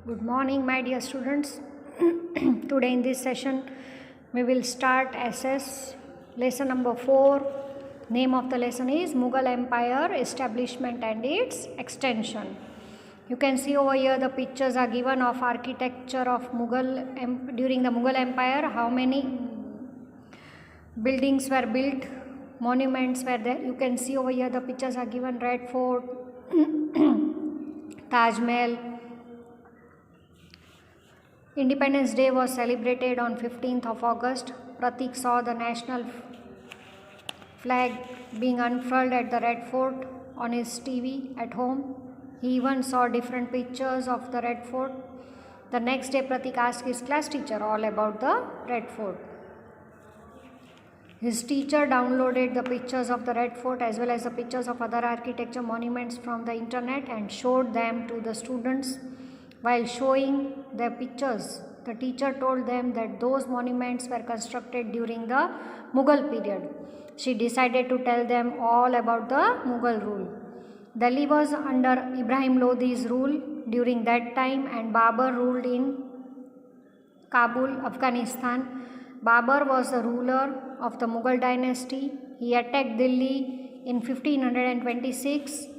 Good morning, my dear students. Today in this session, we will start SS lesson number 4. Name of the lesson is Mughal Empire Establishment and its Extension. You can see over here the pictures are given of architecture of during the Mughal Empire. How many buildings were built, monuments were there. You can see over here the pictures are given: Red Fort, Taj Mahal. Independence Day was celebrated on 15th of August. Pratik saw the national flag being unfurled at the Red Fort on his TV at home. He even saw different pictures of the Red Fort. The next day, Pratik asked his class teacher all about the Red Fort. His teacher downloaded the pictures of the Red Fort as well as the pictures of other architecture monuments from the internet and showed them to the students. While showing the pictures, the teacher told them that those monuments were constructed during the Mughal period. She decided to tell them all about the Mughal rule. Delhi was under Ibrahim Lodi's rule during that time, and Babur ruled in Kabul, Afghanistan. Babur was the ruler of the Mughal dynasty. He attacked Delhi in 1526.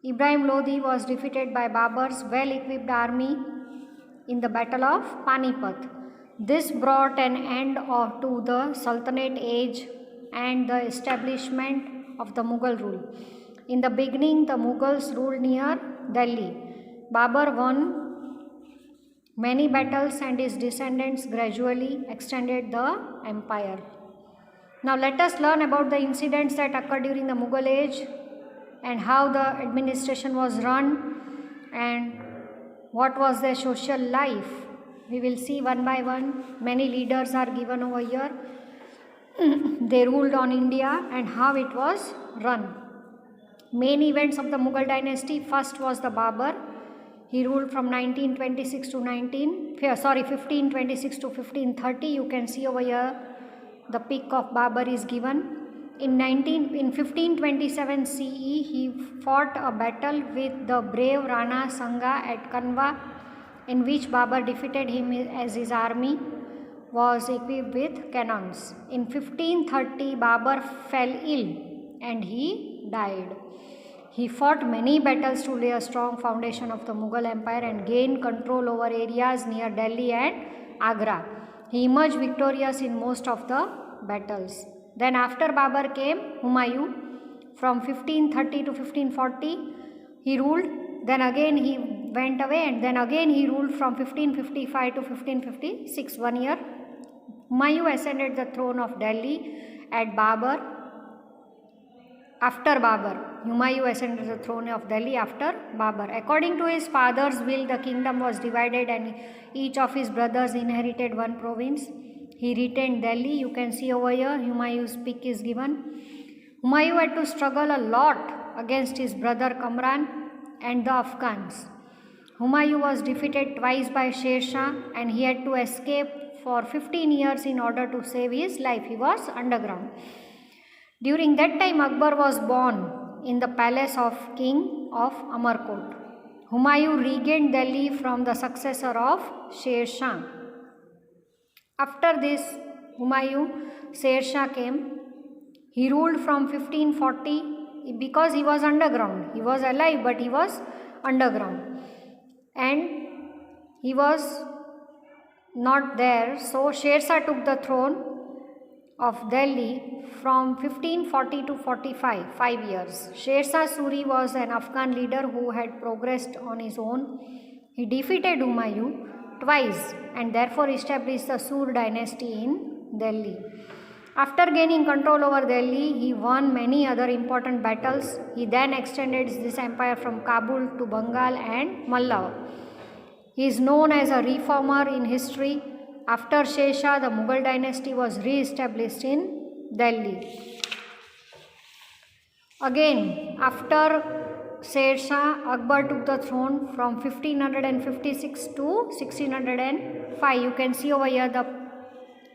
Ibrahim Lodi was defeated by Babur's well-equipped army in the Battle of Panipat. This brought an end to the Sultanate age and the establishment of the Mughal rule. In the beginning, the Mughals ruled near Delhi. Babur won many battles and his descendants gradually extended the empire. Now let us learn about the incidents that occurred during the Mughal age and how the administration was run and what was their social life. We will see one by one. Many leaders are given over here. They ruled on India and how it was run. Main events of the Mughal dynasty. First was the Babur. He ruled from 1526 to 1530. You can see over here the pic of Babur is given. In 1527 CE, he fought a battle with the brave Rana Sanga at Kanwa, in which Babur defeated him as his army was equipped with cannons. In 1530, Babur fell ill and he died. He fought many battles to lay a strong foundation of the Mughal Empire and gain control over areas near Delhi and Agra. He emerged victorious in most of the battles. Then after Babur came Humayun. From 1530 to 1540 he ruled. Then again he went away and then again he ruled from 1555 to 1556, 1 year. Humayun ascended the throne of Delhi at Babur. After Babur, Humayun ascended the throne of Delhi after Babur. According to his father's will, the kingdom was divided and each of his brothers inherited one province. He retained Delhi. You can see over here Humayun's pic is given. Humayun had to struggle a lot against his brother Kamran and the Afghans. Humayun was defeated twice by Sher Shah and he had to escape for 15 years in order to save his life. He was underground. During that time, Akbar was born in the palace of King of Amarkot. Humayun regained Delhi from the successor of Sher Shah. After this, Sher Shah came. He ruled from 1540 because he was underground. He was alive but he was underground. And he was not there. So Sher Shah took the throne of Delhi from 1540 to 45, 5 years. Sher Shah Suri was an Afghan leader who had progressed on his own. He defeated Humayun twice and therefore established the Sur dynasty in Delhi. After gaining control over Delhi, he won many other important battles. He then extended this empire from Kabul to Bengal and Malwa. He is known as a reformer in history. After Sher Shah, the Mughal dynasty was re-established in Delhi. Again, after Sher Shah, Akbar took the throne from 1556 to 1605. You can see over here the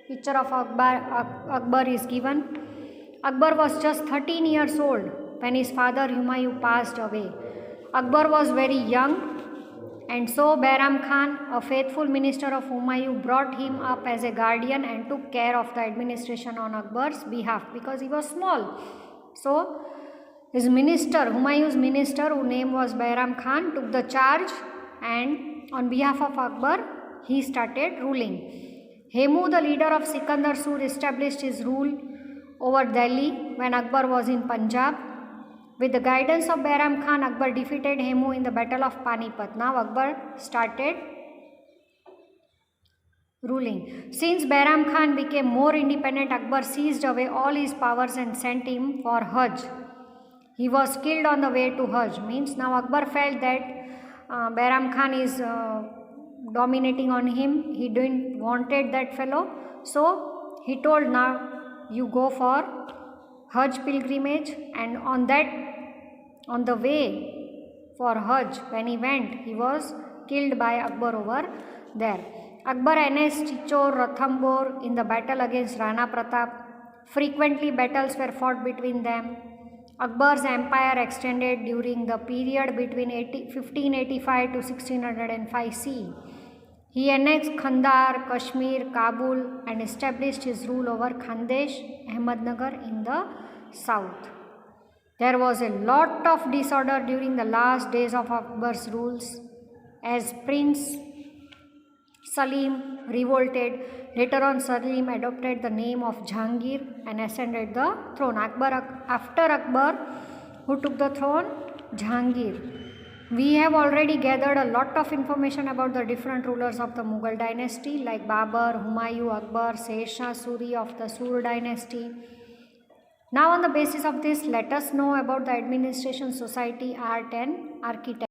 picture of Akbar is given. Akbar was just 13 years old when his father Humayun passed away. Akbar was very young And so Bahram Khan, a faithful minister of Humayun, brought him up as a guardian and took care of the administration on Akbar's behalf because he was small. So his minister, Humayun's minister, whose name was Bahram Khan, took the charge and on behalf of Akbar, he started ruling. Hemu, the leader of Sikandar Sur, established his rule over Delhi when Akbar was in Punjab. With the guidance of Bahram Khan, Akbar defeated Hemu in the Battle of Panipat. Now Akbar started ruling. Since Bahram Khan became more independent, Akbar seized away all his powers and sent him for Hajj. He was killed on the way to Hajj. Means now Akbar felt that Bahram Khan is dominating on him. He didn't wanted that fellow. So he told, now you go for Hajj pilgrimage, and on the way for Hajj, when he went, he was killed by Akbar over there. Akbar annexed Chichor, Ranthambore in the battle against Rana Pratap. Frequently battles were fought between them. Akbar's empire extended during the period between 1585 to 1605 CE. He annexed Kandahar, Kashmir, Kabul and established his rule over Khandesh, Ahmednagar in the south. There was a lot of disorder during the last days of Akbar's rules as Prince Salim revolted. Later on, Salim adopted the name of Jahangir and ascended the throne. After Akbar, who took the throne? Jahangir. We have already gathered a lot of information about the different rulers of the Mughal dynasty like Babur, Humayun, Akbar, Sher Shah Suri of the Sur dynasty. Now on the basis of this, let us know about the administration, society, art and architecture.